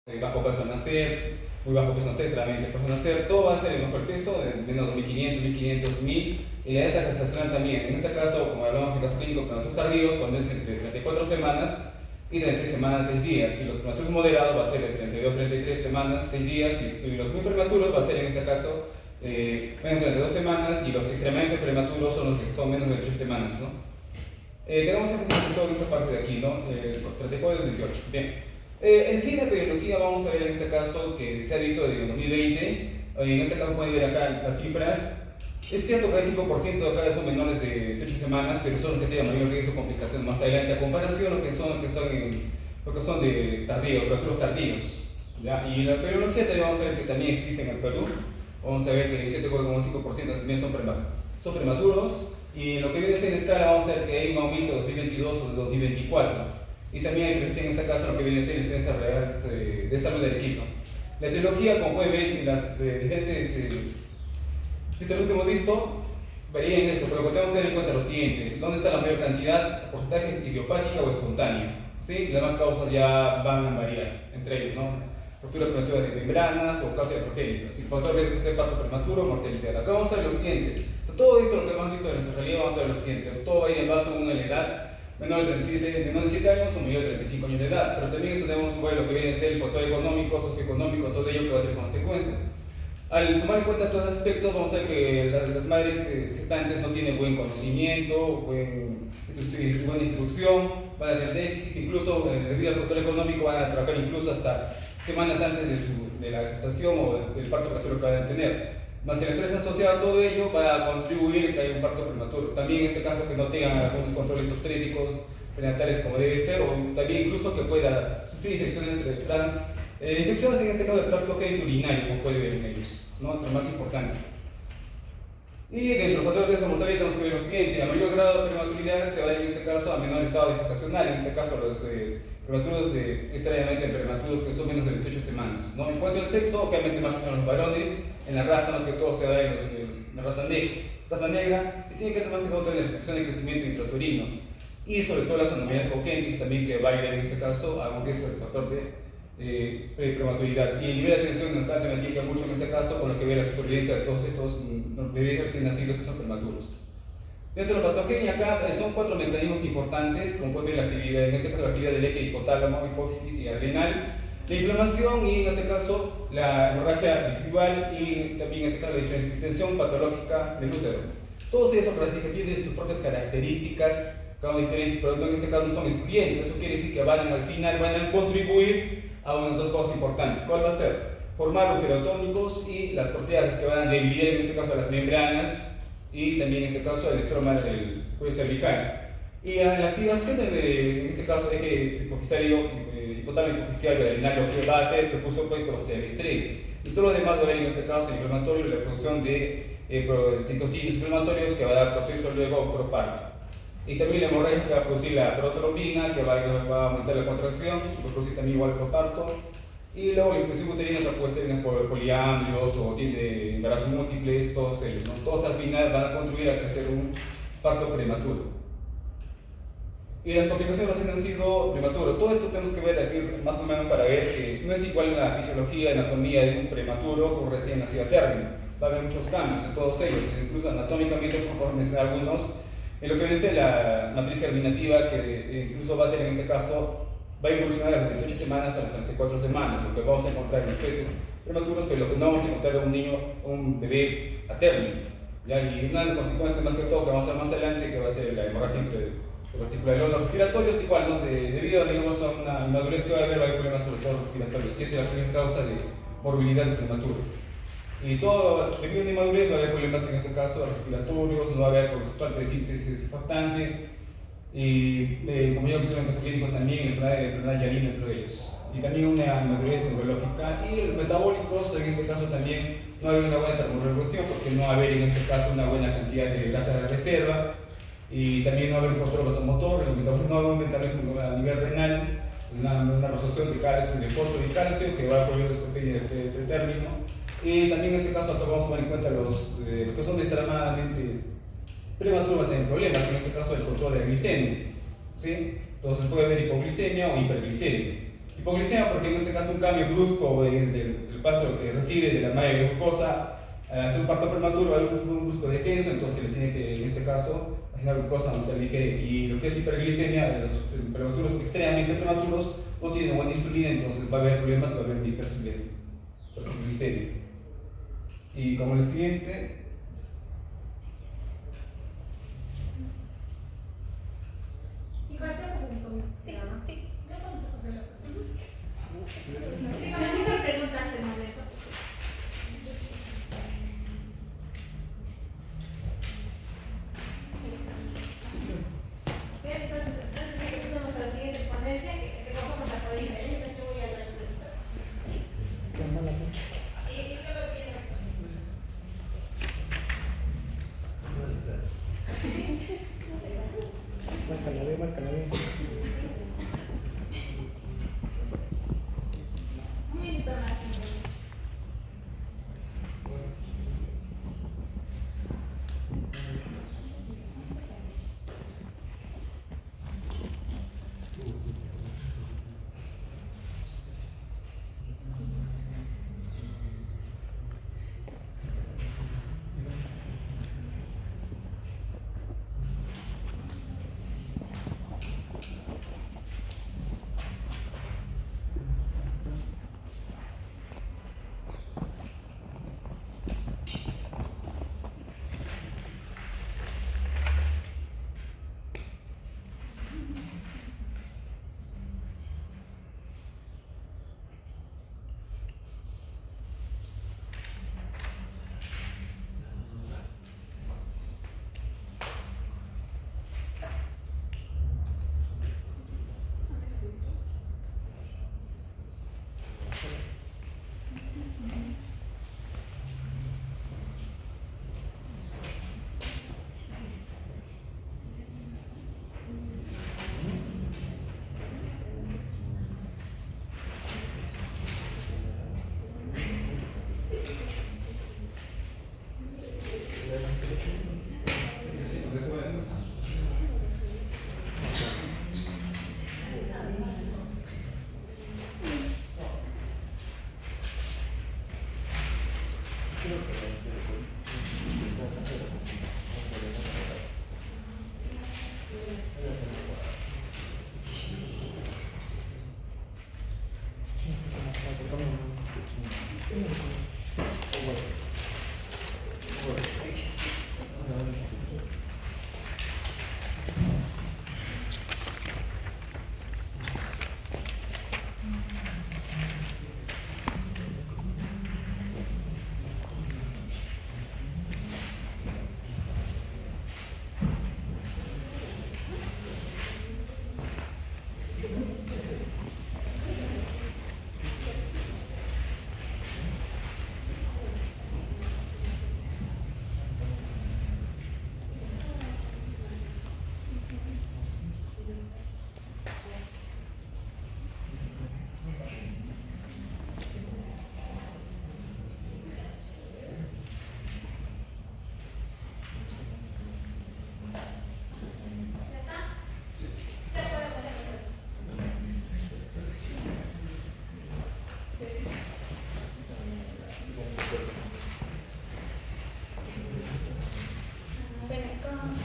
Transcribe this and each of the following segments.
bajo peso al nacer, muy bajo peso al nacer, extremadamente peso al nacer, todo va a ser el mejor peso, de menos 2500, 1500, 1000, y la dieta gestacional también. En este caso, como hablamos en caso clínico, prematuros tardíos, cuando es entre 34 semanas y 36 semanas, 6 días, y los prematuros moderados va a ser de 32, 33 semanas, 6 días, y los muy prematuros va a ser en este caso menos de 32 semanas, y los extremadamente prematuros son los que son menos de 3 semanas, ¿no? Tenemos que todo en esta parte de aquí, ¿no? 34 y 28. Bien. En sí, la epidemiología vamos a ver en este caso que se ha visto desde el 2020. En este caso pueden ver acá las cifras. Es cierto que el 5% de acá son menores de 8 semanas, pero son los que tienen mayor riesgo de complicaciones más adelante, a comparación de lo que son de tardíos, prematuros tardíos. ¿Ya? Y la epidemiología también vamos a ver que también existe en el Perú. Vamos a ver que el 7,5% también son prematuros. Y lo que viene a ser en escala, vamos a ver que hay un aumento de 2022 o de 2024. Y también hay presencia en este caso lo que viene a ser licencias reales de salud del equipo. La etiología, como pueden ver, en las diferentes lo que hemos visto, varía en esto, pero tenemos que tener en cuenta lo siguiente: ¿dónde está la mayor cantidad? ¿Porcentaje idiopática o espontánea? ¿Sí? Las demás causas ya van a variar entre ellos, ¿no? Ruptura prematura de membranas o causa progénica. Si el factor de ser parto prematuro, mortalidad. Acá vamos a ver lo siguiente: todo esto, lo que hemos visto en nuestra realidad, vamos a ver lo siguiente: todo va a ir en base a una edad menor de 7 años o mayor de 35 años de edad, pero también esto tenemos que ver lo que viene a ser el factor económico, socioeconómico, todo ello que va a tener consecuencias. Al tomar en cuenta todos los aspectos, vamos a ver que las madres gestantes no tienen buen conocimiento, buena instrucción, van a tener déficits, incluso debido al factor económico van a trabajar incluso hasta semanas antes de la gestación o del parto prematuro que van a tener. Más el estrés asociado a todo ello va a contribuir a que haya un parto prematuro. También en este caso que no tengan algunos controles obstétricos prenatales como debe ser, o también incluso que pueda sufrir infecciones infecciones en este caso del tracto urinario, como puede ver en ellos, ¿no? Entre más importantes. Y dentro del factor de riesgo de mortalidad tenemos que ver lo siguiente: a mayor grado de prematuridad se va a ir en este caso a menor estado gestacional, en este caso los prematuros extrañamente prematuros que son menos de 28 semanas, ¿no? En cuanto al sexo, obviamente más en los varones, en la raza más que todo se da en la raza negra, que tiene que tener más que todo en la restricción de crecimiento intrauterino y sobre todo las anomalias congénitas también, que va a ir en este caso a un riesgo del factor de prematuridad. Y el nivel de atención neonatal también indica mucho en este caso con lo que ve la supervivencia de todos estos bebés recién nacidos que son prematuros. Dentro de la patogenia acá son 4 mecanismos importantes, como pueden ver la actividad, en este caso la actividad del eje hipotálamo, hipófisis y adrenal, la inflamación y en este caso la hemorragia residual y también en este caso la distensión patológica del útero. Todos esos tienen sus propias características, cada uno diferentes, pero en este caso no son excluyentes. Eso quiere decir que al final van a contribuir a unas dos cosas importantes. ¿Cuál va a ser? Formar uterotónicos y las proteasas que van a dividir en este caso las membranas y también en este caso el estroma del cuello cervical. Y a la activación en este caso eje hipotálamo hipoficiario adrenal, lo que va a hacer, el prepucio opuesto va a ser el estrés, y todo lo demás va a haber en este caso el inflamatorio y la producción de citocinas inflamatorios que va a dar proceso luego proparto. Y también la hemorragia que va a producir la protrombina, que va a aumentar la contracción, y va a producir también igual proparto. Y luego la expresión uterina que puede ser por poliamnios o tiene embarazos múltiples, todos ellos, ¿no? Todos al final van a contribuir a crecer un parto prematuro. Y las complicaciones han sido prematuros. Todo esto tenemos que ver así más o menos para ver que no es igual la fisiología y anatomía de un prematuro o un recién nacido a término. Va a haber muchos cambios en todos ellos, incluso anatómicamente, por mencionar algunos, en lo que dice la matriz germinativa, que incluso va a ser en este caso, va a evolucionar de las 28 semanas a las 34 semanas, lo que vamos a encontrar en los fetos prematuros, pero lo que no vamos a encontrar en un niño, un bebé a término. ¿Ya? Y una de las consecuencias más que todo que vamos a ver más adelante, que va a ser la hemorragia articular. Los respiratorios igual, ¿no? Debido digamos, a una inmadurez que va a haber, problemas sobre todo respiratorios, y esta es la primera causa de morbilidad de prematuro. Y todo, debido a una inmadurez va a haber problemas en este caso respiratorios, no va a haber falta de síntesis surfactante, y como ya mencioné en casos clínicos también enfermedad hialina entre ellos, y también una inmadurez neurológica. Y los metabólicos, en este caso también no va a haber una buena termorregulación, porque no va a haber en este caso una buena cantidad de grasa de reserva, y también no va a haber un control vasomotor, no va a haber un metabolismo a nivel renal, una absorción de calcio, de fósforo y calcio que va a apoyar esta pequeña de término. Y también en este caso vamos a tomar en cuenta los que son extremadamente prematuros, van a tener problemas, en este caso el control de la glicemia, ¿sí? Entonces puede haber hipoglicemia o hiperglicemia. Hipoglicemia porque en este caso un cambio brusco del paso que recibe de la malla de glucosa, hace un parto prematuro, hay un brusco descenso, entonces le tiene que, en este caso, hacer una glucosa no ligera. Y lo que es hiperglicemia, de los prematuros extremadamente prematuros, no tiene buena insulina, entonces va a haber problemas, va a haber hiperglicemia. Y como el siguiente, Márcala bien. Un minuto más.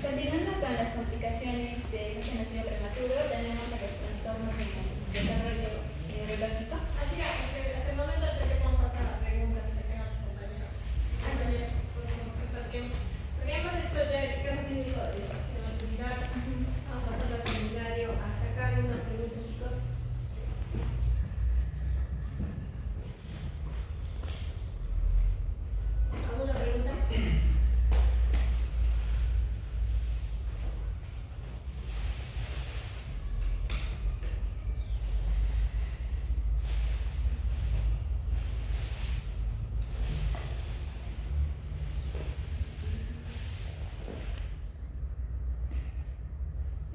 Continuando con las complicaciones de este nacido prematuro, tenemos a los trastornos en el desarrollo neurológico. Así es, hasta el momento tenemos pasar a preguntas que tengan los compañeros. Porque hemos hecho ya el caso clínico de la actividad. Vamos a pasar al seminario hasta acá. Hay unas preguntas, chicos. ¿Alguna pregunta?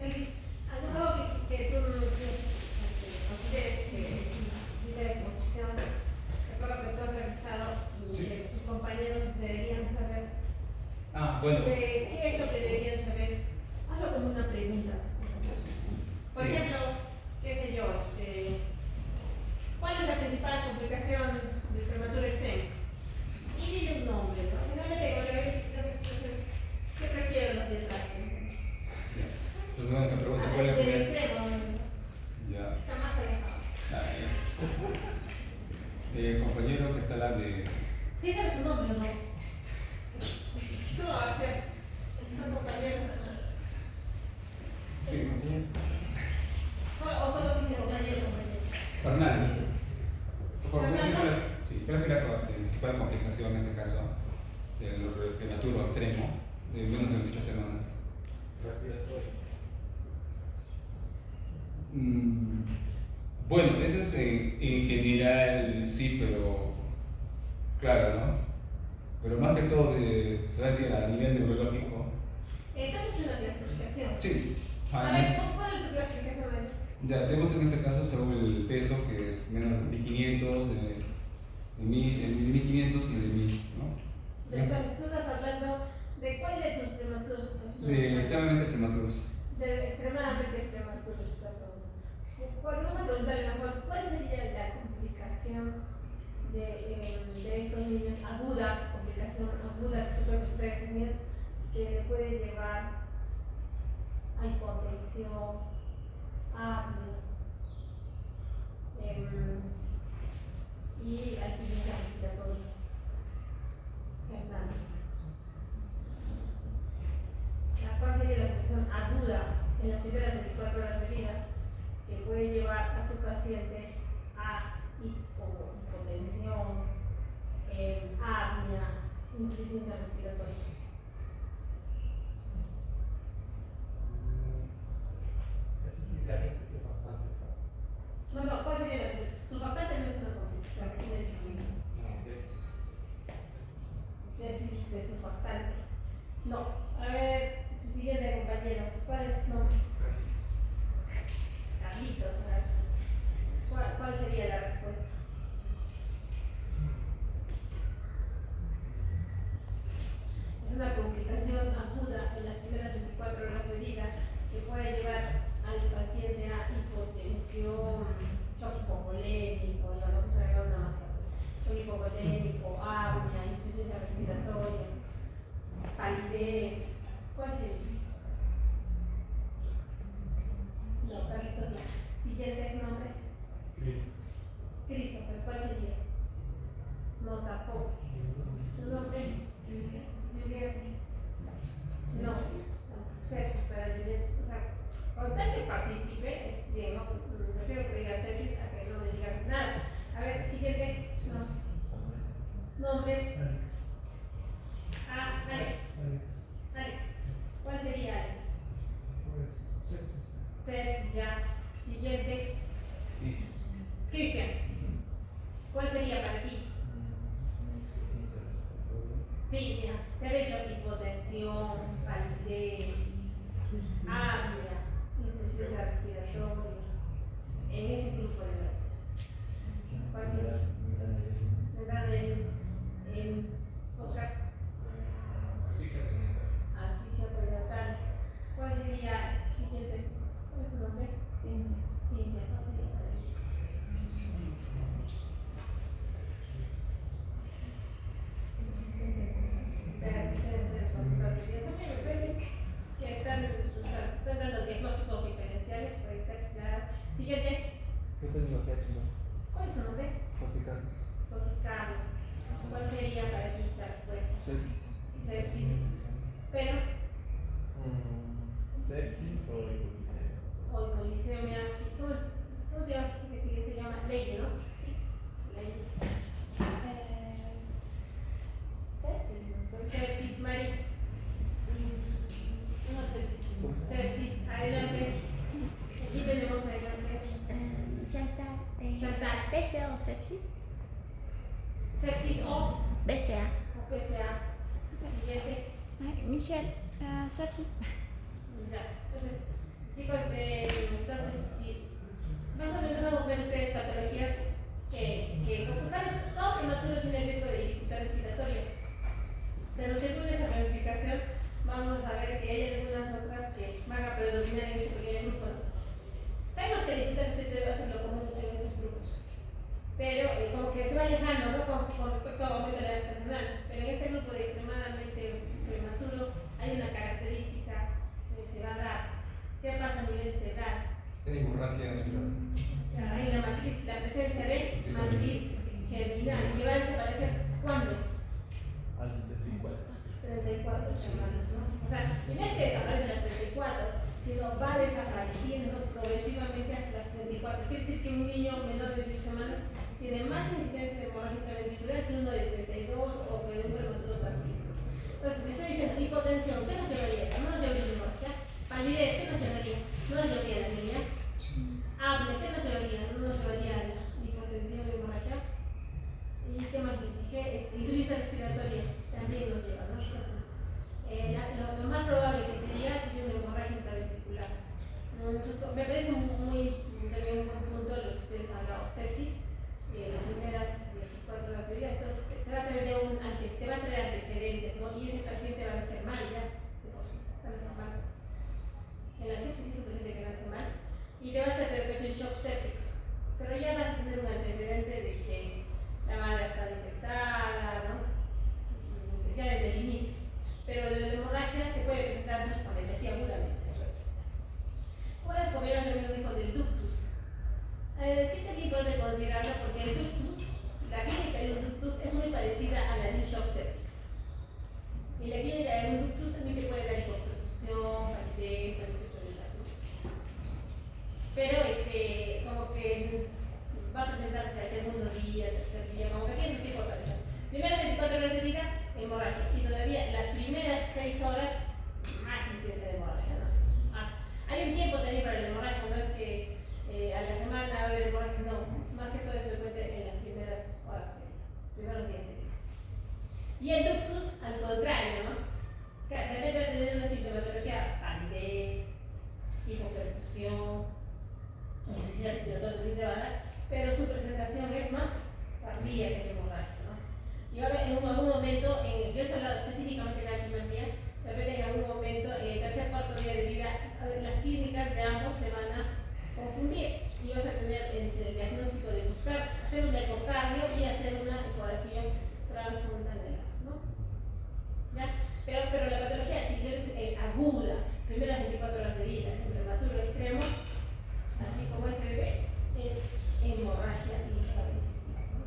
¿Algo que tú consideres que dice de posición, recuerdo que tú has revisado y Sí. que tus compañeros deberían saber? Bueno, ¿Qué es lo que deberían saber? Hazlo como una pregunta. Por ejemplo, qué sé yo, Compañero que está al lado de... Sí, sabe su nombre, ¿no? ¿Cómo va a ser? Son compañeros. Sí. O solo si se compañeros. Fernando. Fernando. Sí, creo que la principal complicación en este caso del prematuro extremo de menos de 28 semanas. Respiratorio. Bueno, eso es en general, sí, pero claro, ¿no? Pero más que todo, se va a decir a nivel neurológico. Entonces, una clasificación. Sí. A ver, ¿cuál es tu clasificación? Ya, tenemos en este caso según el peso, que es menos de 1500, de 1500 y de 1000, ¿no? Tú estás hablando de cuál de tus prematuros estás hablando. De extremadamente prematuros. De extremadamente prematuros, perdón. Vamos a preguntarle mejor, ¿cuál sería la complicación de estos niños aguda, complicación aguda que se puede presentar a estos niños, que le puede llevar a hipotensión, apnea y al sistema respiratorio? ¿Cuál sería la complicación aguda en las primeras 24 horas de vida que puede llevar a tu paciente a hipotensión, apnea, insuficiencia respiratoria? No, ¿cuál sería la complicación? Surfactante no es una complicación, déficit de surfactante. No. A ver, su siguiente compañero, ¿cuál es su nombre? Carlitos, a ver. ¿Cuál sería la respuesta? Es una complicación aguda en las primeras 24 horas de vida que puede llevar al paciente a hipotensión, shock hipovolémico, ya no se nada más fácil. Shock hipovolémico, apnea, insuficiencia respiratoria, palidez. ¿Cuál es? No, Carlitos no. Siguiente nombre. Christopher, ¿cuál sería? No, tampoco. ¿Tu nombre? Juliet. No, sepsis para Juliet. O sea, con tal que participe, es bien, ¿no? Prefiero que diga sepsis a que no me digan nada. A ver, siguiente. No. Nombre. Ah, Alex. Alex. ¿Cuál sería Alex? Sepsis, ya. Siguiente. Cristian. ¿Cuál sería para ti? Sí, mira, te he dicho hipotensión, palidez, apnea, insuficiencia respiratoria, en ese grupo de gastos. ¿Cuál sería? Oscar. Asfixia perinatal. ¿Cuál sería siguiente? ¿Cuál es su nombre? Cintia. ¿Cuál sería para ella? Que están dando diagnósticos diferenciales, puede ser, claro. Siguiente. Yo tengo sepsis, ¿no? ¿Cuál es su nombre? José Carlos. José Carlos. ¿Cuál sería para ti la respuesta? Sepsis. Sepsis. Pero. Sepsis o hipoglicemia. O hipoglicemia. Si tú ya que se llama Ley, ¿no? Ley. Sepsis, Mari. No sepsis. Sepsis, adelante. Aquí tenemos adelante. Chantal. ¿BCA o sepsis? Sepsis o BCA. PCA. Siguiente. Michelle, sepsis. Ya. Entonces, chicos, entonces, sí. Más o menos vamos a ver ustedes patologías que como todo prematuro tiene riesgo de dificultad respiratoria. Pero según esa clasificación, vamos a ver que hay algunas otras que van a predominar en ese pequeño grupo. Sabemos que dificultad respiratoria va a ser lo común en esos grupos, pero como que se va alejando, ¿no? Con respecto a aumento de la edad estacional. Pero en este grupo de extremadamente prematuro hay una característica que se va a dar. ¿Qué pasa a nivel cerebral? Hemorragia. Hay la matriz, la presencia de matriz hipertensión, ¿qué nos llevaría? No nos llevaría la hemorragia. Palidez, ¿qué nos llevaría? No nos llevaría la anemia. Hambre, ¿qué nos llevaría? No nos llevaría la hipertensión y hemorragia. ¿Y qué más les dije? Insuficiencia respiratoria también nos lleva, ¿no? Entonces, lo más probable que sería una hemorragia intraventricular. Me parece también un buen punto lo que ustedes han hablado, sepsis, las primeras 24 horas de vida. Entonces, te va a traer antecedentes, ¿no? Y ese paciente va a nacer mal ya, va a nacer mal. En la sepsis es un paciente que nace mal y te vas a hacer de repente un shock séptico, pero ya vas a tener un antecedente de que la madre está infectada, ¿no? Ya desde el inicio. Pero la hemorragia se puede presentar mucho con el agudamente. Puedes comer los amigos hijos del ductus. Sí también importante considerarlo porque el ductus, la clínica de un ductus es muy parecida a la de un shock séptico. Y la clínica de un ductus también te puede dar hipoperfusión, palidez, también te puede dar. Pero como que va a presentarse al segundo día, tercer día, como que tiene su tipo de aparición. Primeras 24 horas de vida, hemorragia. Y todavía las primeras 6 horas, más incidencia de hemorragia, ¿no? Hay un tiempo también para la hemorragia, no es que a la semana va a haber hemorragia, no. Más que todo es frecuente en las primeras horas, primeros días de vida. Y el ductus, al contrario, ¿no? Que también debe tener una sintomatología, palidez, hipoperfusión, insuficiencia respiratoria también te va a dar, pero su presentación es más tardía que la hemorragia, ¿no? Y ahora en algún momento, yo he hablado específicamente en el primer día, de repente en algún momento, en el tercer cuarto día de vida, las clínicas de ambos se van a confundir y vas a tener el diagnóstico de buscar, hacer un ecocardio y hacer una ecografía transfrontalera, ¿no? ¿Ya? Pero la patología, si es aguda, primeras 24 horas de vida, en prematuro extremo, así como este bebé, es hemorragia intraventricular, ¿no?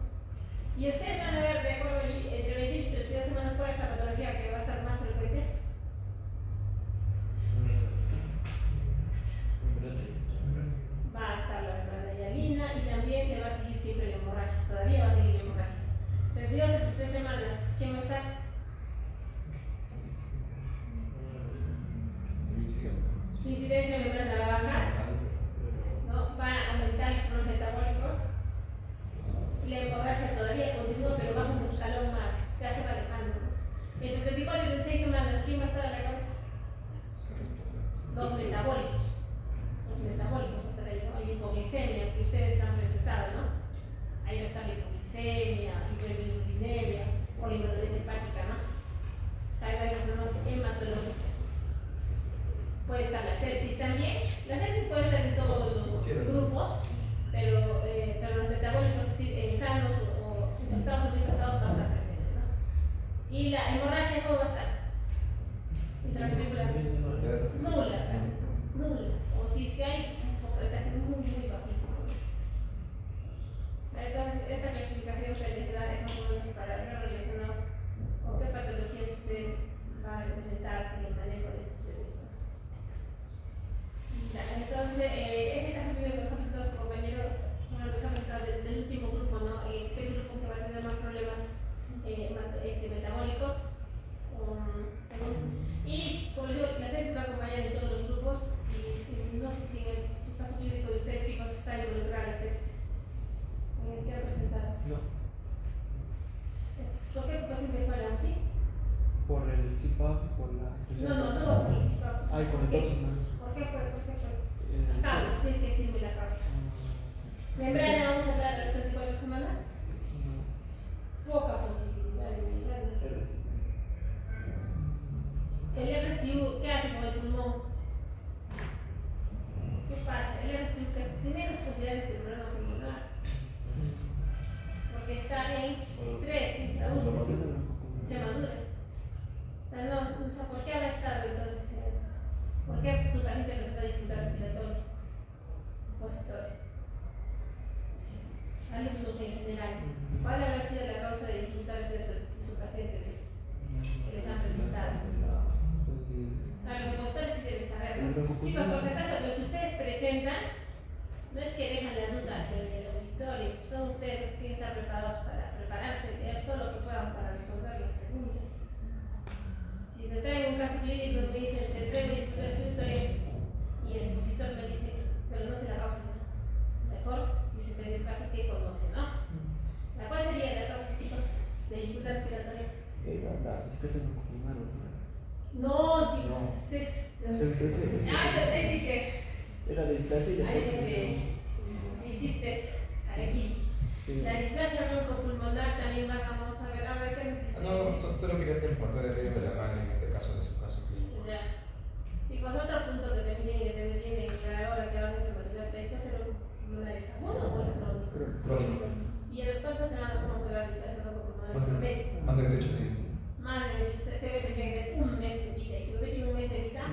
Y ustedes van a ver, de acuerdo allí, entre 20 y 32 semanas, cuál es la patología que va a estar más frecuente. Va a estar la membrana hialina y también te va a seguir siempre la hemorragia, todavía va a seguir la hemorragia. 32 a 33 semanas, ¿quién va a estar? Su incidencia de membrana va a bajar, ¿no? Va a aumentar los metabólicos. La hemorragia todavía continúa, pero baja un escalón más, ya se va alejando, ¿no? Entre 34 y 36 semanas, ¿quién va a estar a la cabeza? Los metabólicos. Los metabólicos va a estar ahí, ¿no? Hay hipoglicemia, que ustedes han presentado, ¿no? Ahí va a estar la hipoglicemia, hiperbilirubinemia, o la hiperdureza hepática, ¿no? Ahí hay problemas hematológicos. Puede estar la sepsis también. La sepsis puede estar en todos los grupos, pero los metabólicos, es decir, sanos o infectados o no infectados, va a estar presente, ¿no? Y la hemorragia, ¿cómo va a estar? Intraventricular. Nula, casi. Nula. O si es que hay, un porcentaje muy bajísimo, ¿no? Entonces, esta clasificación se les da de para ver relacionados con qué patologías ustedes van a enfrentarse en el manejo de estos bebés, ¿no? Entonces, este caso mío, por ejemplo, todo su compañero, bueno, empezamos a hablar del último grupo, ¿no? ¿Qué grupo que va a tener más problemas metabólicos? Y, como les digo, la sepsis va a acompañar en todos los grupos y no sé si en el caso clínico de ustedes, chicos, está involucrada la sepsis. ¿Qué ha presentado? No. ¿Por qué paciente fue a la UCI? Por el CIPAP, por la. No, por el CIPAP. Ay, con el toxina. ¿Por qué fue? La causa, tienes que decirme la causa. Membrana, vamos a hablar de las 34 semanas. Poca posibilidad de membrana. El RCU, ¿qué hace con el pulmón? ¿Qué pasa? El RCU tiene menos posibilidades de problema pulmonar. Porque está en estrés, se madura. O sea, ¿por qué habrá estado entonces? ¿Por qué tu paciente presenta dificultad respiratoria? Opositores. Alumnos en general. ¿Cuál habrá sido la causa de dificultad respiratoria de su paciente que les han presentado? A los opositores sí deben saberlo. Chicos, por si acaso, lo que ustedes presentan no es que dejan la duda en el auditorio. Todos ustedes tienen que estar preparados para prepararse, leer todo lo que puedan para resolver las preguntas. Si te traen un caso clínico, la displasia no confirmada. No, chicos, No. es... Ah, entonces sí que... Era de displasia y Ahí después te hiciste aquí. sí. La displasia broncopulmonar también vamos a ver qué necesita. No, solo quería hacer el control de riesgo de la madre en este caso, de su caso clínico. Ya. Chicos, otro punto que también tienen que tener bien en claro ahora que vamos a maternidad, ¿es que hacer una es agudo o es crónico? Crónico. ¿Y en las cuántas semanas vamos a hablar de displasia broncopulmonar? Más de 28 días. Más de, se debe tener un mes de vida. ¿Y tu bebé tiene un mes de vida?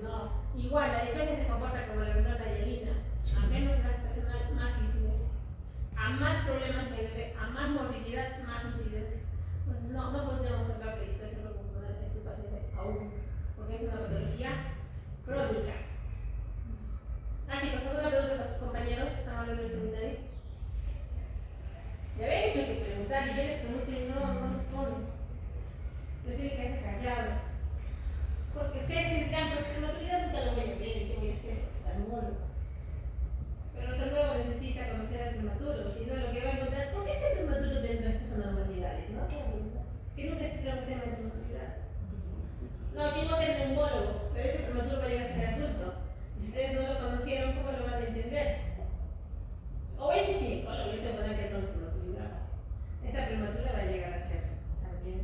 No. Igual, la displasia se comporta como la membrana hialina. A menos edad gestacional, más incidencia. A más problemas de bebé, a más morbilidad, más incidencia. Entonces, no podríamos hablar de displasia broncopulmonar en tu paciente aún, porque es una patología crónica. Chicos, ¿alguna pregunta para sus compañeros? ¿Están hablando del seminario? Ya había hecho que preguntar y yo les pregunto y no responden. Prefiero quedarse callados. Porque ustedes dirán, pues prematuridad nunca lo voy a ver, ¿qué voy a hacer? Oftalmólogo. Pero el oftalmólogo necesita conocer al prematuro, si no lo que va a encontrar, ¿por qué este prematuro tendrá estas anormalidades? ¿No? Que nunca estudió el tema de prematuridad. No, aquí no es el neumólogo, pero ese prematuro va a llegar a ser adulto. Y si ustedes no lo conocieron, ¿cómo lo van a entender? O ese ginecólogo, yo te voy a dar que no es prematuridad. Esa prematura va a llegar a ser también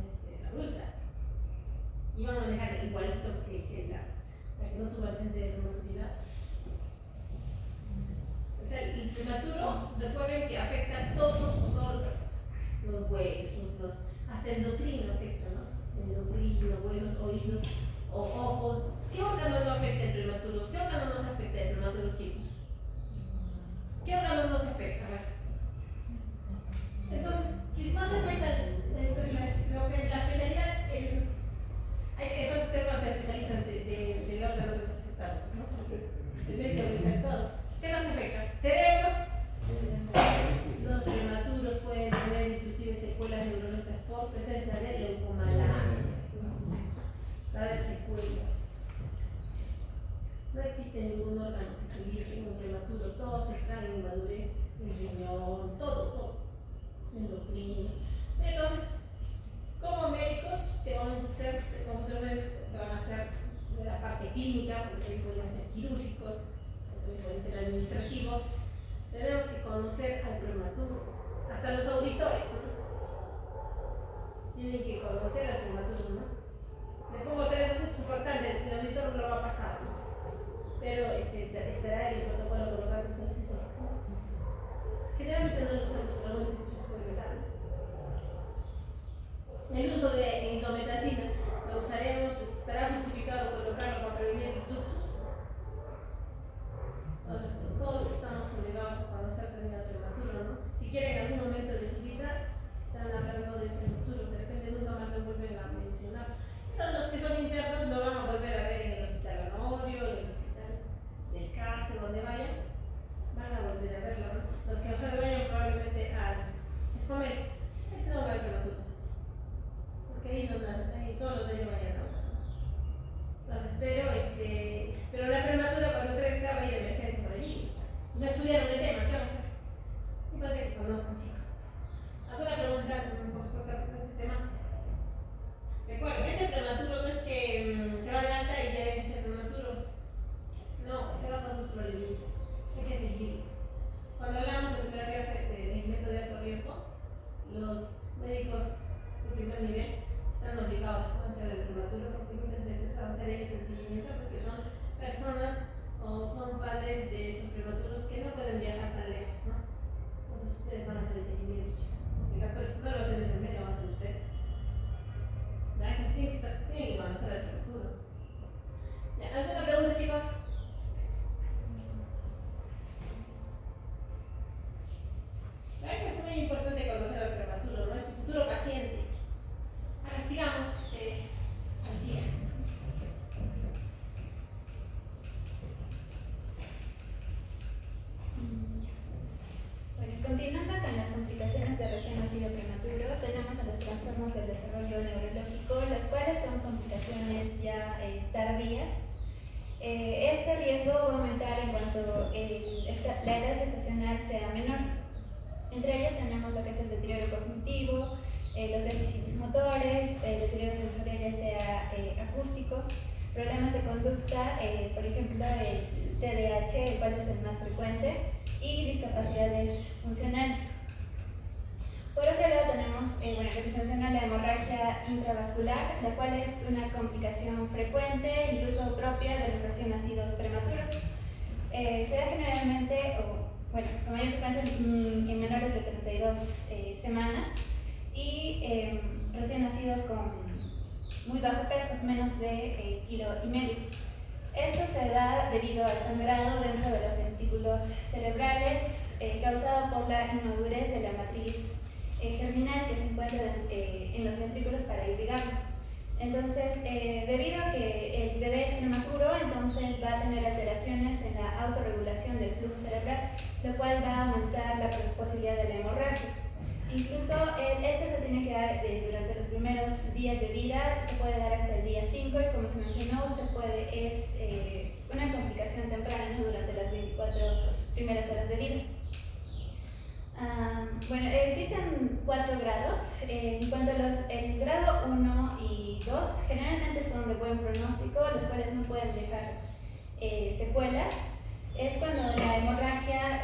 adulta. Y va a manejar igualito que la que no tuvo accidente de prematuridad. O sea, el prematuro, recuerden que afecta a todos sus órganos, los huesos, hasta endocrino afecta, ¿no? Endocrino, huesos, oídos o ojos. ¿Qué órgano no afecta el prematuro? ¿Qué órgano no se afecta el prematuro, chicos? ¿Qué órgano no se afecta? A ver. Entonces, si no se afecta lo que la especialidad entonces ustedes van a ser especialistas del órgano de los afectados, ¿no? El médico les sabe todo. ¿Qué nos afecta? Cerebro. Los prematuros pueden tener inclusive secuelas neurológicas por presencia de leucomalacia. Va a haber secuelas. No existe ningún órgano que se libre en un prematuro. Todos están en madurez, el riñón, todo. Endocrino. Entonces, como médicos, ¿qué vamos a hacer? Como médicos van a hacer de la parte clínica, porque pueden ser quirúrgicos, porque pueden ser administrativos. Tenemos que conocer al prematuro, hasta los auditores, ¿no? Tienen que conocer al prematuro, ¿no? Le pongo tres dosis importantes, el auditor no lo va a pasar, ¿no? Pero estará el protocolo colocado en dosis. Generalmente no lo usamos para algunas instituciones legales. El uso de indometacina lo usaremos, estará justificado colocarlo para prevenir ductos. Entonces, todos estamos obligados a conocer también al prematuro, ¿no? Si quieren en algún momento de su vida, están hablando del prematuro, de repente nunca más lo vuelven a mencionar. Pero los que son internos lo van a volver a ver en el hospital Honorio, en el hospital del cáncer, donde vayan, van a volver a verlo, ¿no? Los que vayan probablemente al Escomer, no va a haber prematuros. Porque ahí todos los de ellos vayan a hablar. Entonces, pero la prematura cuando crezca va a ir a emergencia por allí. No estudiaron el tema, ¿qué van a hacer? Y para que conozcan, chicos. ¿Alguna pregunta por este tema? Recuerden, este prematuro no es que se va de alta y ya deje de ser prematuro. No, se va con sus problemitas. Hay que seguir. Cuando hablamos de primera clase de seguimiento de alto riesgo, los médicos de primer nivel están obligados a conocer el prematuro porque muchas veces van a hacer ellos el seguimiento porque son personas o son padres de estos prematuros que no pueden viajar tan lejos, ¿no? Entonces ustedes van a hacer el seguimiento, chicos. No lo hacen el enfermero, lo hacen ustedes. ¿Ya? Entonces tienen que conocer el prematuro. ¿Ya? ¿Alguna pregunta, chicos? Es muy importante conocer al prematuro, ¿no? Es su futuro paciente. Ahora sigamos, así. Bueno, continuando con las complicaciones de recién nacido prematuro, tenemos a los trastornos del desarrollo neurológico, las cuales son complicaciones ya tardías. Este riesgo va a aumentar en cuanto la edad gestacional sea menor. Entre ellas tenemos lo que es el deterioro cognitivo, los déficits motores, deterioro sensorial ya sea acústico, problemas de conducta, por ejemplo el TDAH, el cual es el más frecuente, y discapacidades funcionales. Por otro lado tenemos, bueno, que se menciona la hemorragia intravascular, la cual es una complicación frecuente, incluso propia de los recién nacidos prematuros. Se da generalmente, bueno, con mayor frecuencia en menores de 32 semanas y recién nacidos con muy bajo peso, menos de 1,5 kilos. Esto se da debido al sangrado dentro de los ventrículos cerebrales causado por la inmadurez de la matriz germinal que se encuentra en los ventrículos para irrigarlos. Entonces, debido a que el bebé es prematuro, entonces va a tener alteraciones en la autorregulación del flujo cerebral, lo cual va a aumentar la posibilidad de la hemorragia. Incluso este se tiene que dar durante los primeros días de vida, se puede dar hasta el día 5 y como se mencionó, es una complicación temprana, ¿no?, durante las 24 primeras horas de vida. Bueno, existen 4 grados. En cuanto a el grado 1 y 2, generalmente son de buen pronóstico, los cuales no pueden dejar secuelas. Es cuando la hemorragia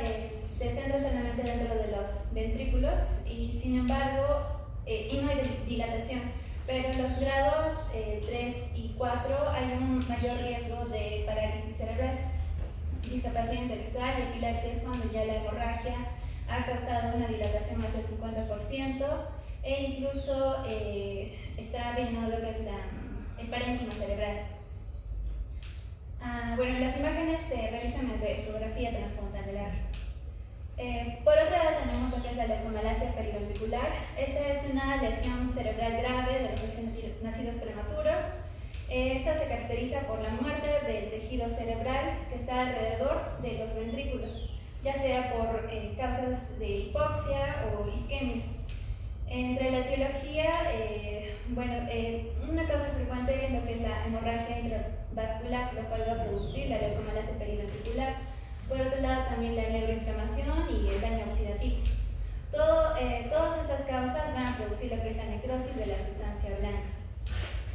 se centra solamente dentro de los ventrículos y sin embargo, y no hay dilatación, pero en los grados 3 y 4 hay un mayor riesgo de parálisis cerebral, discapacidad intelectual y epilepsia es cuando ya la hemorragia ha causado una dilatación más del 50% e incluso está rellenado lo que es el parénquima cerebral. Bueno, las imágenes se realizan mediante ecografía transfrontalar. Por otro lado tenemos lo que es la leucomalacia periventricular. Esta es una lesión cerebral grave de los recién nacidos prematuros. Esta se caracteriza por la muerte del tejido cerebral que está alrededor de los ventrículos, ya sea por causas de hipoxia o isquemia. Entre la etiología, una causa frecuente es lo que es la hemorragia intravascular, lo cual va a producir la leucomalacia periventricular. Por otro lado, también la neuroinflamación y el daño oxidativo. Todas estas causas van a producir lo que es la necrosis de la sustancia blanca.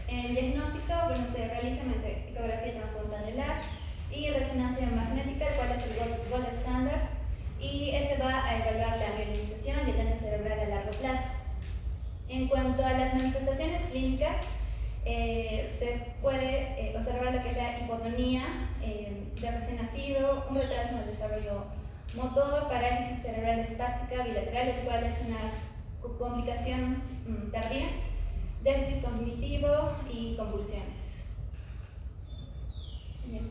El diagnóstico se realiza mediante ecografía transfrontalar y resonancia magnética, el cual es el gold estándar, y este va a evaluar la mielinización y el daño cerebral a largo plazo. En cuanto a las manifestaciones clínicas, se puede observar lo que es la hipotonía de recién nacido, un retraso en el desarrollo motor, parálisis cerebral espástica bilateral, el cual es una complicación tardía, déficit cognitivo y convulsiones. Bien.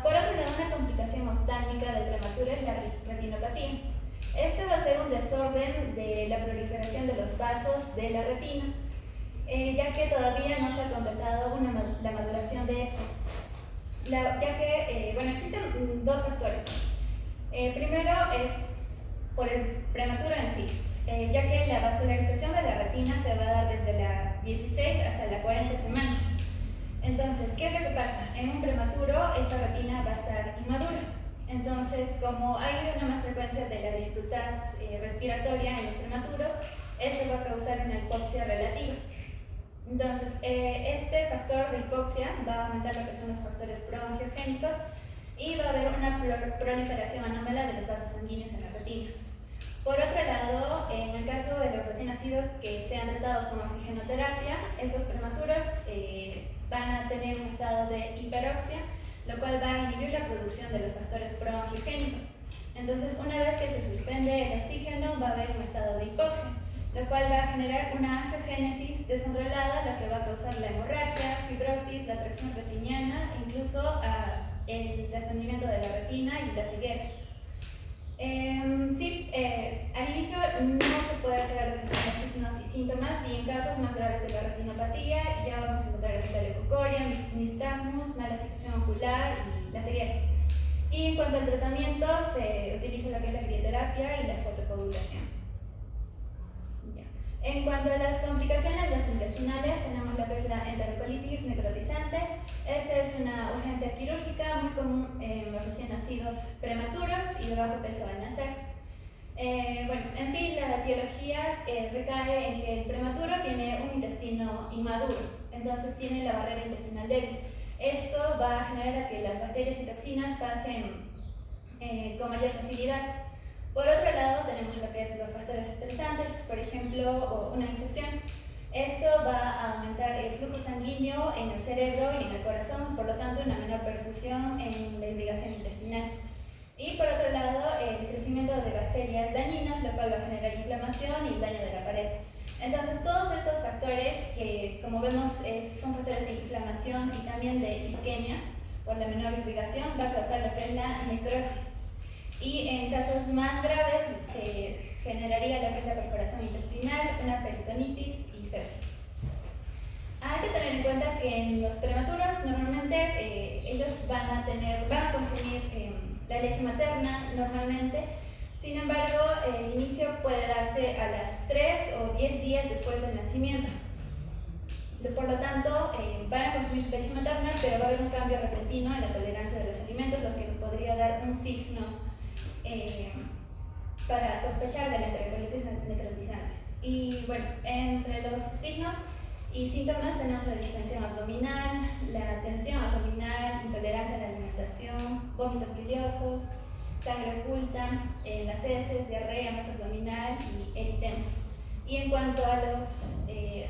Por otro lado, una complicación oftálmica del prematuro es la retinopatía. Este va a ser un desorden de la proliferación de los vasos de la retina, ya que todavía no se ha completado la maduración de esto. Existen 2 factores. Primero es por el prematuro en sí, ya que la vascularización de la retina se va a dar desde la 16 hasta las 40 semanas. Entonces, ¿qué es lo que pasa? En un prematuro, esta retina va a estar inmadura. Entonces, como hay una más frecuencia de la dificultad respiratoria en los prematuros, esto va a causar una hipoxia relativa. Entonces, este factor de hipoxia va a aumentar lo que son los factores proangiogénicos y va a haber una proliferación anómala de los vasos sanguíneos en la retina. Por otro lado, en el caso de los recién nacidos que sean tratados con oxigenoterapia, estos prematuros van a tener un estado de hiperoxia, lo cual va a inhibir la producción de los factores proangiogénicos. Entonces, una vez que se suspende el oxígeno, va a haber un estado de hipoxia, lo cual va a generar una angiogénesis descontrolada, lo que va a causar la hemorragia, fibrosis, la tracción retiniana e incluso el desprendimiento de la retina y la ceguera. Al inicio no se puede hacer lo que son los signos y síntomas, y en casos más graves de la retinopatía ya vamos a encontrar la leucocoria, nistagmus, mala fijación ocular y la ceguera. Y en cuanto al tratamiento, se utiliza lo que es la crioterapia y la fotocoagulación. En cuanto a las complicaciones gastrointestinales, tenemos lo que es la enterocolitis necrotizante. Esta es una urgencia quirúrgica muy común en los recién nacidos prematuros y de bajo peso al nacer. Bueno, en sí la etiología recae en que el prematuro tiene un intestino inmaduro, entonces tiene la barrera intestinal débil. Esto va a generar a que las bacterias y toxinas pasen con mayor facilidad. Por otro lado, tenemos lo que es los factores estresantes, por ejemplo, una infección. Esto va a aumentar el flujo sanguíneo en el cerebro y en el corazón, por lo tanto, una menor perfusión en la irrigación intestinal. Y por otro lado, el crecimiento de bacterias dañinas, lo cual va a generar inflamación y daño de la pared. Entonces, todos estos factores que, como vemos, son factores de inflamación y también de isquemia, por la menor irrigación, va a causar lo que es la necrosis. Y en casos más graves se generaría lo que es la perforación intestinal, una peritonitis y sepsis. Hay que tener en cuenta que en los prematuros normalmente ellos van a consumir la leche materna normalmente. Sin embargo, el inicio puede darse a las 3 o 10 días después del nacimiento. Por lo tanto, van a consumir su leche materna, pero va a haber un cambio repentino en la tolerancia de los alimentos, los que nos podría dar un signo para sospechar de la enterocolitis necrotizante. Y bueno, entre los signos y síntomas tenemos la distensión abdominal, la tensión abdominal, intolerancia a la alimentación, vómitos biliosos, sangre oculta, las heces, diarrea, masa abdominal y eritema. Y en cuanto a los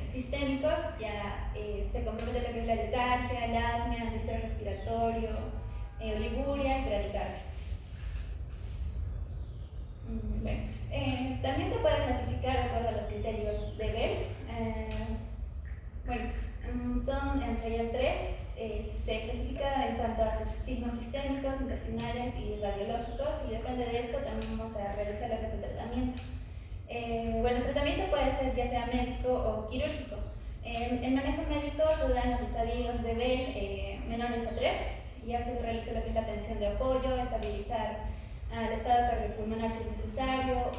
sistémicos, ya se compromete lo que es la letargia, la apnea, el distrés respiratorio, oliguria y bradicardia. Bueno, también se puede clasificar de acuerdo a los criterios de Bell. Son en realidad 3. Se clasifica en cuanto a sus signos sistémicos, intestinales y radiológicos, y depende de esto también vamos a realizar lo que es el tratamiento. El tratamiento puede ser ya sea médico o quirúrgico. El manejo médico se da en los estadios de Bell menores a 3, ya se realiza lo que es la atención de apoyo, estabilizar al estado cardiopulmonar si es necesario,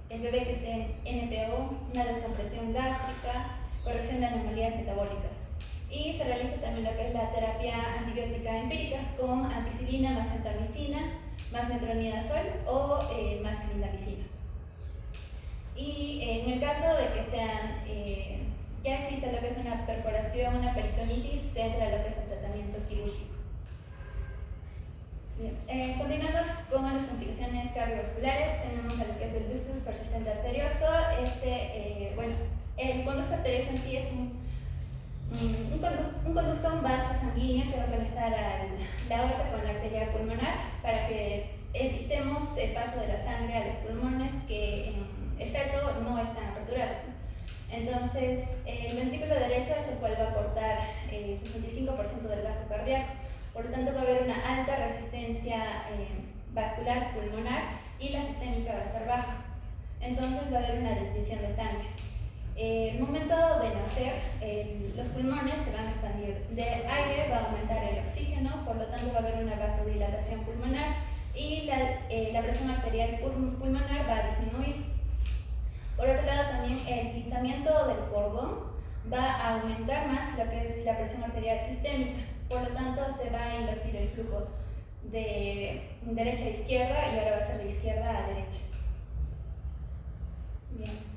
el bebé que esté en NPO, una descompresión gástrica, corrección de anomalías metabólicas. Y se realiza también lo que es la terapia antibiótica empírica con ampicilina más gentamicina, más metronidazol o más clindamicina. Y en el caso de que ya existe lo que es una perforación, una peritonitis, se entra lo que es el tratamiento quirúrgico. Bien. Continuando con las complicaciones cardiovasculares, tenemos a lo que es el ductus persistente arterioso. El conducto arterioso en sí es un conducto en base sanguínea que va a conectar la aorta con la arteria pulmonar para que evitemos el paso de la sangre a los pulmones que en el feto no están aperturados, ¿no? Entonces, el ventrículo derecho es el cual va a aportar el 65% del gasto cardíaco. Por lo tanto, va a haber una alta resistencia vascular pulmonar y la sistémica va a estar baja. Entonces, va a haber una desviación de sangre. El momento de nacer, los pulmones se van a expandir de aire, va a aumentar el oxígeno, por lo tanto, va a haber una vasodilatación pulmonar y la presión arterial pulmonar va a disminuir. Por otro lado, también el pinzamiento del cordón va a aumentar más lo que es la presión arterial sistémica. Por lo tanto, se va a invertir el flujo de derecha a izquierda y ahora va a ser de izquierda a derecha. Bien.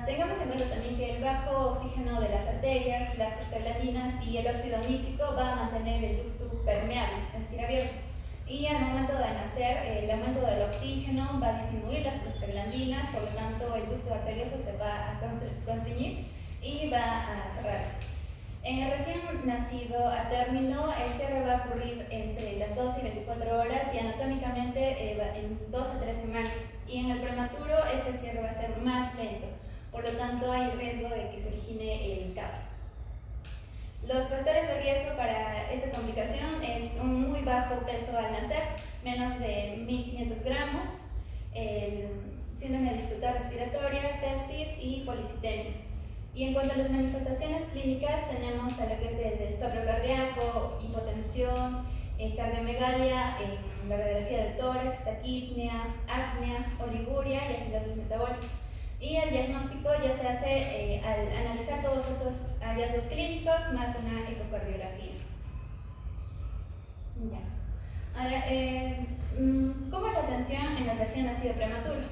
Tengamos en cuenta también que el bajo oxígeno de las arterias, las prostaglandinas y el óxido nítrico va a mantener el ducto permeable, es decir, abierto. Y al momento de nacer, el aumento del oxígeno va a disminuir las prostaglandinas, por lo tanto el ducto arterioso se va a constreñir y va a cerrarse. En el recién nacido a término, el cierre va a ocurrir entre las 12 y 24 horas y anatómicamente en 2 a 3 semanas. Y en el prematuro, este cierre va a ser más lento, por lo tanto hay riesgo de que se origine el CAP. Los factores de riesgo para esta complicación es un muy bajo peso al nacer, menos de 1500 gramos, el síndrome de dificultad respiratoria, sepsis y policitemia. Y en cuanto a las manifestaciones clínicas, tenemos a lo que es el soplo cardíaco, hipotensión, cardiomegalia, la radiografía del tórax, taquipnea, apnea, oliguria y acidosis metabólica. Y el diagnóstico ya se hace al analizar todos estos hallazgos clínicos más una ecocardiografía. Ya. Ahora, ¿Cómo es la atención en el recién nacido prematuro?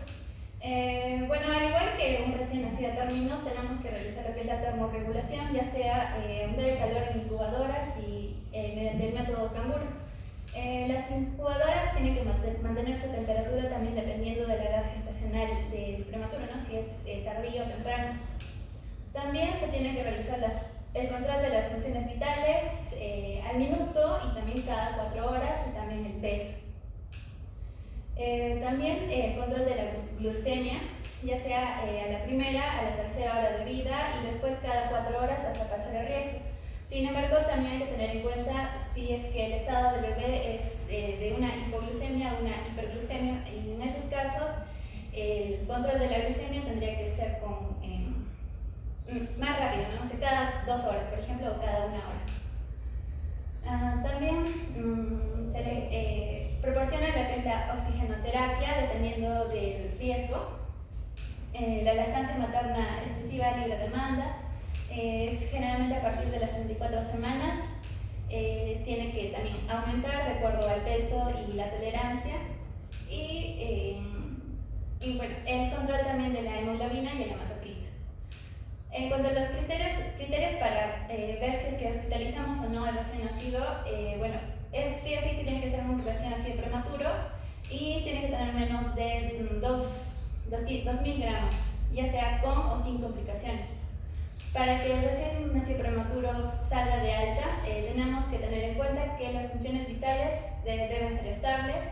Bueno, al igual que un recién nacido término, tenemos que realizar lo que es la termorregulación, ya sea aumentar el calor en incubadoras y mediante el método canguro. Las incubadoras tienen que mantener su temperatura también dependiendo de la edad gestacional del prematuro, ¿no? Si es tardío o temprano. También se tiene que realizar el control de las funciones vitales al minuto y también cada 4 horas y también el peso. También el control de la glucemia, ya sea a la primera, a la tercera hora de vida y después cada 4 horas hasta pasar el riesgo. Sin embargo, también hay que tener en cuenta si es que el estado del bebé es de una hipoglucemia o una hiperglucemia, y en esos casos el control de la glucemia tendría que ser más rápido, ¿no? O sea, cada 2 horas, por ejemplo, o cada 1 hora. También se le proporciona lo que es la oxigenoterapia dependiendo del riesgo. La lactancia materna exclusiva libre demanda es generalmente a partir de las 34 semanas. Tiene que también aumentar de acuerdo al peso y la tolerancia. Y bueno, el control también de la hemoglobina y el hematocrito. En cuanto a los criterios para ver si es que hospitalizamos o no al recién nacido, bueno, es sí o sí que tiene que ser un recién nacido prematuro y tiene que tener menos de 2.000 gramos, ya sea con o sin complicaciones. Para que el recién nacido prematuro salga de alta, tenemos que tener en cuenta que las funciones vitales deben ser estables,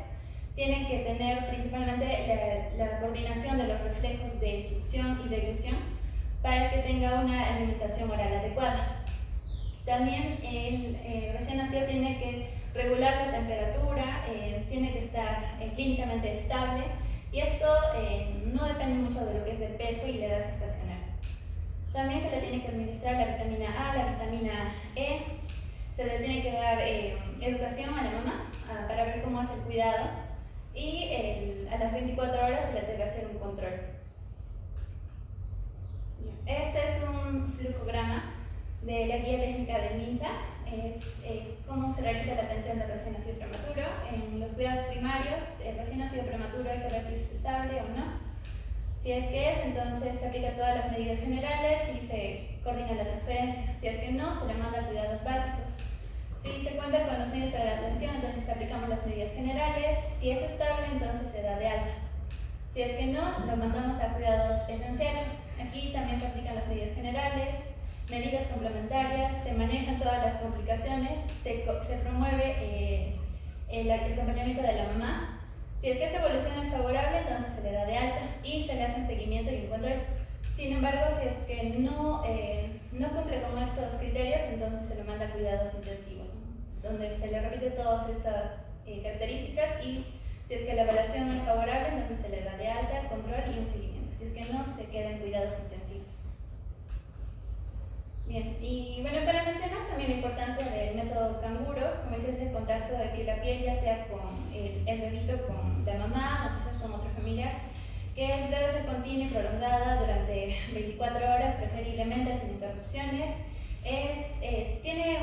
tienen que tener principalmente la coordinación de los reflejos de succión y deglución, para que tenga una alimentación oral adecuada. También el recién nacido tiene que regular la temperatura, tiene que estar clínicamente estable, y esto no depende mucho de lo que es del peso y la edad gestacional. También se le tiene que administrar la vitamina A, la vitamina E, se le tiene que dar educación a la mamá para ver cómo hace el cuidado, y a las 24 horas se le debe hacer un control. Este es un flujograma de la guía técnica del MINSA. Es cómo se realiza la atención del recién nacido prematuro. En los cuidados primarios, el recién nacido prematuro hay que ver si es estable o no. Si es que es, entonces se aplican todas las medidas generales y se coordina la transferencia. Si es que no, se le manda a cuidados básicos. Si se cuenta con los medios para la atención, entonces aplicamos las medidas generales. Si es estable, entonces se da de alta. Si es que no, lo mandamos a cuidados esenciales. Aquí también se aplican las medidas generales, medidas complementarias, se manejan todas las complicaciones, se promueve el acompañamiento de la mamá. Si es que esta evolución es favorable, entonces se le da de alta y se le hace un seguimiento y un control. Sin embargo, si es que no cumple con estos criterios, entonces se le manda a cuidados intensivos, ¿no? Donde se le repite todas estas características, y si es que la evaluación no es favorable, entonces se le da de alta, control y un seguimiento. Si es que no, se queda en cuidados intensivos. Bien, y bueno, para mencionar también la importancia del método canguro, como dices, el contacto de piel a piel, ya sea con el bebito, con la mamá o quizás con otro familiar, que debe ser continua y prolongada durante 24 horas, preferiblemente sin interrupciones. Tiene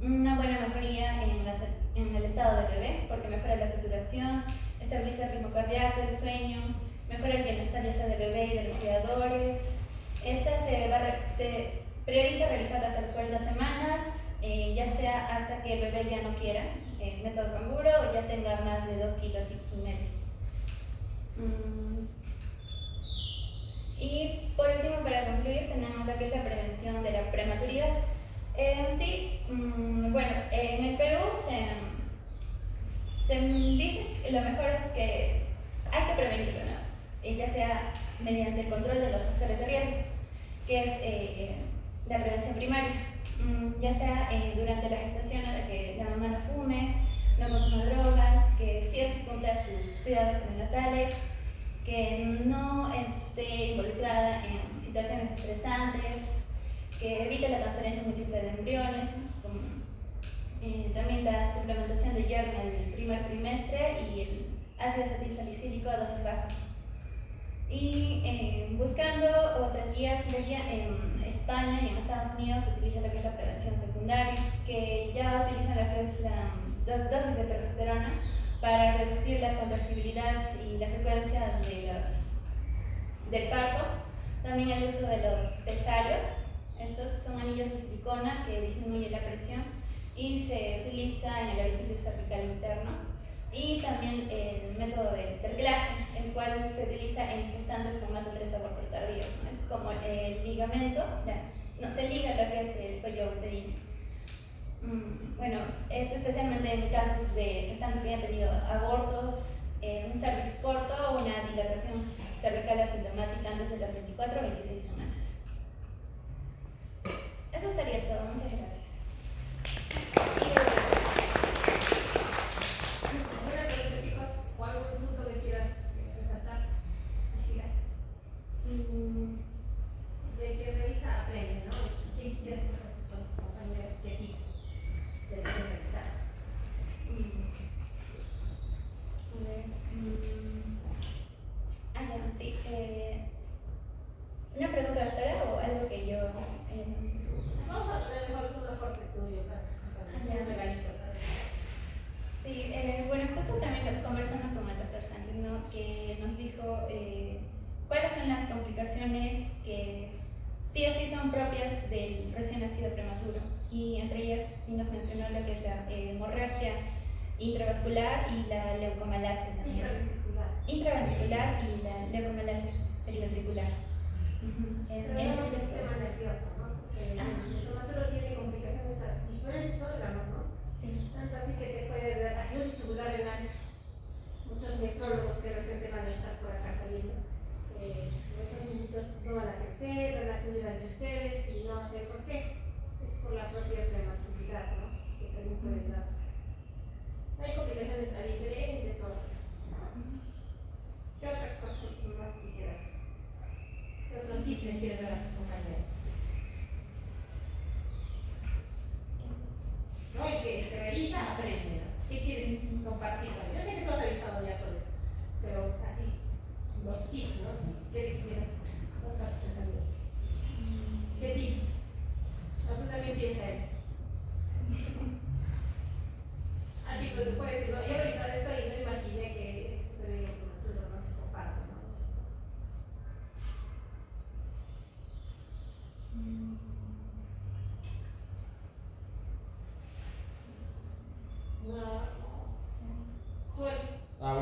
una buena mejoría en el estado del bebé, porque mejora la saturación, estabiliza el ritmo cardíaco, el sueño, mejora el bienestar ya sea del bebé y de los cuidadores. Esta se prioriza realizarla hasta las 40 semanas, ya sea hasta que el bebé ya no quiera el método canguro o ya tenga más de 2,5 kilos. Y por último, para concluir, tenemos lo que es la prevención de la prematuridad. Bueno, en el Perú se dice que lo mejor es que hay que prevenirlo, ¿no? Ya sea mediante el control de los factores de riesgo, que es la prevención primaria, ya sea durante la gestación, de que la mamá no fume, no consuma drogas, que sí o sí cumpla sus cuidados prenatales, que no esté involucrada en situaciones estresantes, que evite la transferencia múltiple de embriones, también la suplementación de hierro en el primer trimestre y el ácido acetilsalicílico a dosis bajas. Y buscando otras guías, en España y en Estados Unidos se utiliza lo que es la prevención secundaria, que ya utilizan lo que es las dosis de progesterona para reducir la contractibilidad y la frecuencia del parto. También el uso de los pesarios. Estos son anillos de silicona que disminuyen la presión y se utiliza en el orificio cervical interno. Y también el método de cerclaje, el cual se utiliza en gestantes con más de 3 abortos tardíos, ¿no? Es como el ligamento, no se liga lo que es el cuello uterino. Bueno, es especialmente en casos de gestantes que hayan tenido abortos, un cervix corto o una dilatación cervical asintomática antes de las 24 o 26 semanas. Eso sería todo. Muchas gracias. ¿Alguna pregunta, chicos? ¿O algún punto que quieras resaltar? Así de que revisa, aprende, ¿no? ¿Quién quisiera estar con tus compañeros? ¿Qué tips de revisar? Sí. ¿Una pregunta, doctora, o algo que yo...? Vamos a poner mejor un aporte tuyo para un regalito. Sí, bueno, justo también conversando con el doctor Sánchez, ¿no? Que nos dijo cuáles son las complicaciones que sí o sí son propias del recién nacido prematuro. Y entre ellas sí nos mencionó lo que es la hemorragia intravascular y la leucomalacia también. Intraventricular y la leucomalacia periventricular. Pero hablamos del sistema nervioso, ¿no? Porque el prematuro tiene complicaciones a diferentes órganos, ¿no? Sí. Tanto así que te puede dar acidosis tubular renal. Muchos nefrólogos que de repente van a estar por acá saliendo. Estos niñitos no van a crecer, van a acudir ante ustedes y no sé por qué. Es por la propia prematuridad, ¿no? Que también puede darse. Hay complicaciones a diferentes órganos. ¿Qué otra cosa más quisieras? ¿Qué otro tip le quieres dar a sus compañeros? No, el que te revisa, aprende, ¿no? ¿Qué quieres compartir? Yo sé que tú has revisado ya todo esto, pero así, los tips, ¿no? ¿Qué quisieras usar tus compañeros? ¿Qué tips? No, tú también piensas en eso. Ah, chicos, tú puedes decir, no, yo he revisado esto y no imaginé que esto se veía prematuro, no se comparte, ¿no?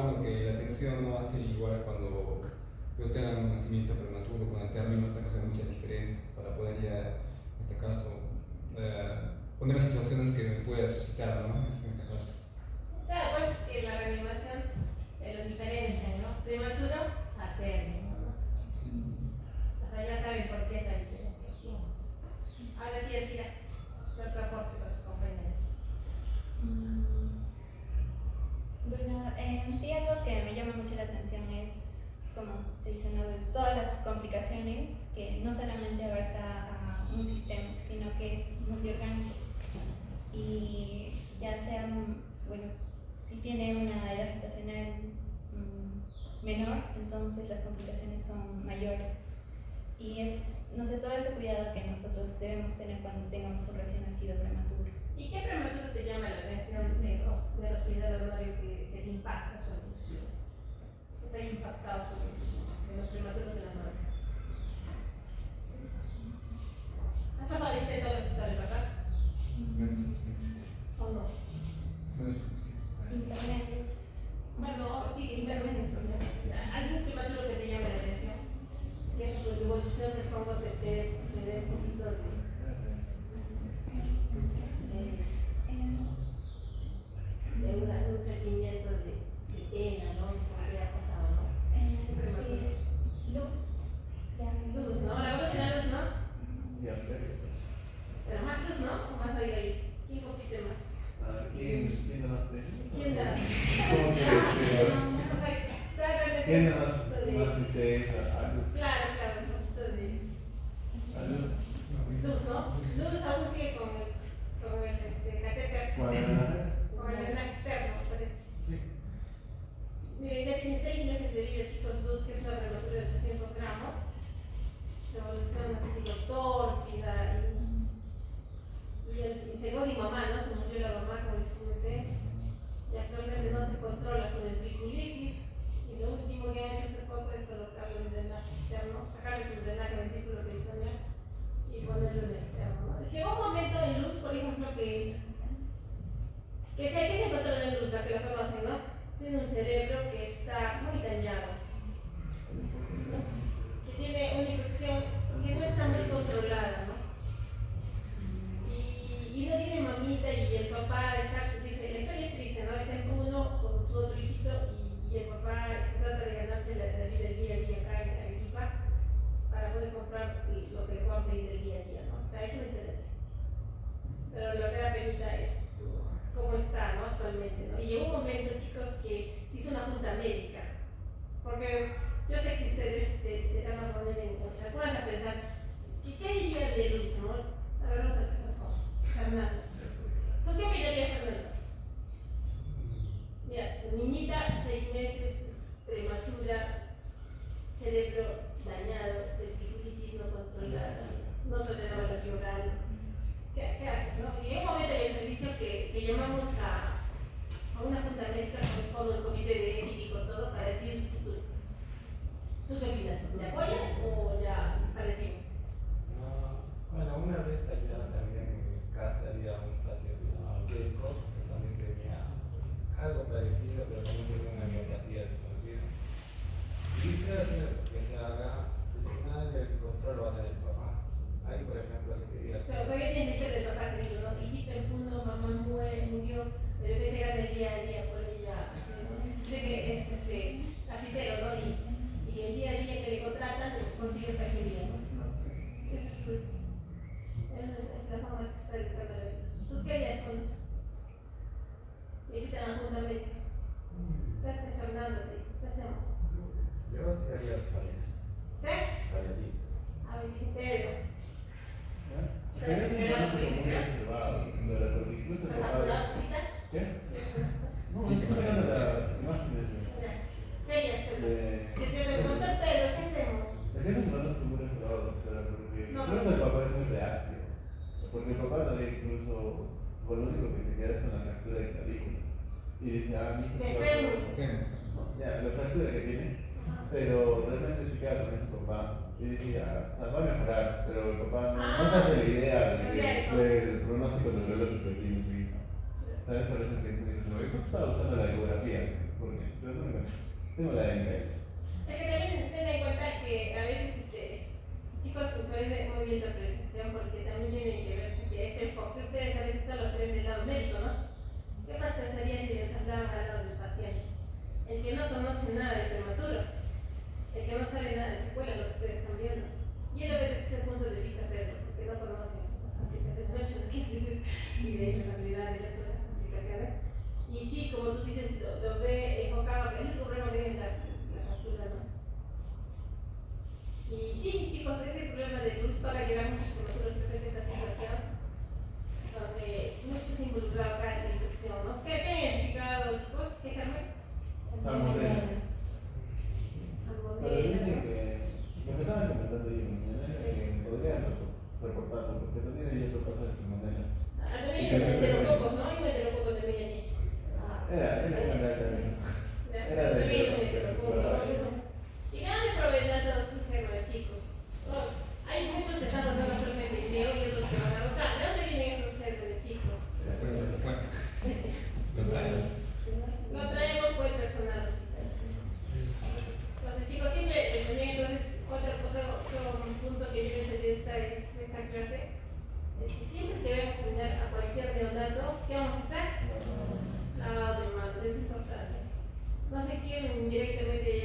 Bueno, que la atención no va a ser igual cuando yo tenga un nacimiento prematuro, con el término tengo que hacer muchas diferencias para poder ya, en este caso, poner situaciones que me pueda suscitar, ¿no? En este caso. Claro, pues es que la reanimación lo diferencia, ¿no? Prematuro a término, ¿no? Sí. O sea, ya saben por qué es la diferenciación. Ahora sí decía, ¿qué otro aporte para sus compañeros? Bueno, en sí algo que me llama mucho la atención es, como se dice, ¿no? De todas las complicaciones que no solamente abarca a un sistema, sino que es multiorgánico. Y ya sea, bueno, si tiene una edad gestacional menor, entonces las complicaciones son mayores. Y es, no sé, todo ese cuidado que nosotros debemos tener cuando tengamos un recién nacido prematuro. ¿Y qué prematuro te llama la atención de la hospital del horario que te impacta su evolución? ¿Qué te ha impactado su evolución de los prematuros de la norma? ¿Has pasado a visitar todos los hospitales, verdad? ¿O no? Intermedios. Bueno, sí, intermedios. ¿Algún prematuro que te llame la atención? Que su evolución de forma que te dé un poquito de un sentimiento de pena, ¿no? Como que ha pasado, ¿no? Sí, luz. Luz, ¿no? La voz da luz, ¿no? Pero más luz, ¿no? ¿O más oído ahí? ¿Quién compite más? ¿Quién da más pena? ¿Quién da? ¿Cómo que O sea, ¿quién da más tristeza? Luz. Claro, un poquito de luz, ¿no? Luz aún sigue con el catéter. ¿Cuál es la? Con el drenaje externo, me parece. Sí. Miren, ya tiene 6 meses de vida, chicos, Luz, que es una prematura de 800 gramos. Su evolución ha sido tórpida y llegó sin mamá, ¿no? Se murió la mamá, como les comenté. Y actualmente no se controla. incluso con lo único que te queda es con la fractura de clavícula. Y dice, mi hijo De se va a fémur. operar. No, ya, la fractura que tiene, pero realmente se queda con ese papá. Y decía, o sea, va a mejorar, pero el papá no se hace la idea del pronóstico neurológico que tiene su hija. ¿Sabes? Por eso que me dice, no, yo estaba usando la ecografía, porque, pero no me encuentro. Tengo la de MKL. Es que también ten en cuenta que a veces, chicos, pues parece muy bien tu apreciación, porque también tienen que ver si este enfoque, ustedes a veces solo se ven del lado médico, ¿no? ¿Qué pasaría si le trasladan al lado del paciente? El que no conoce nada de prematuro, el que no sabe nada de secuela, lo que ustedes están viendo. Y él lo ve desde ese punto de vista, Pedro, porque no conoce las complicaciones, no ha hecho lo que es y de la realidad de todas esas complicaciones. Y sí, como tú dices, lo ve enfocado, el único problema que es la fractura, ¿no? Y sí, chicos, ese problema de luz para llegar a muchas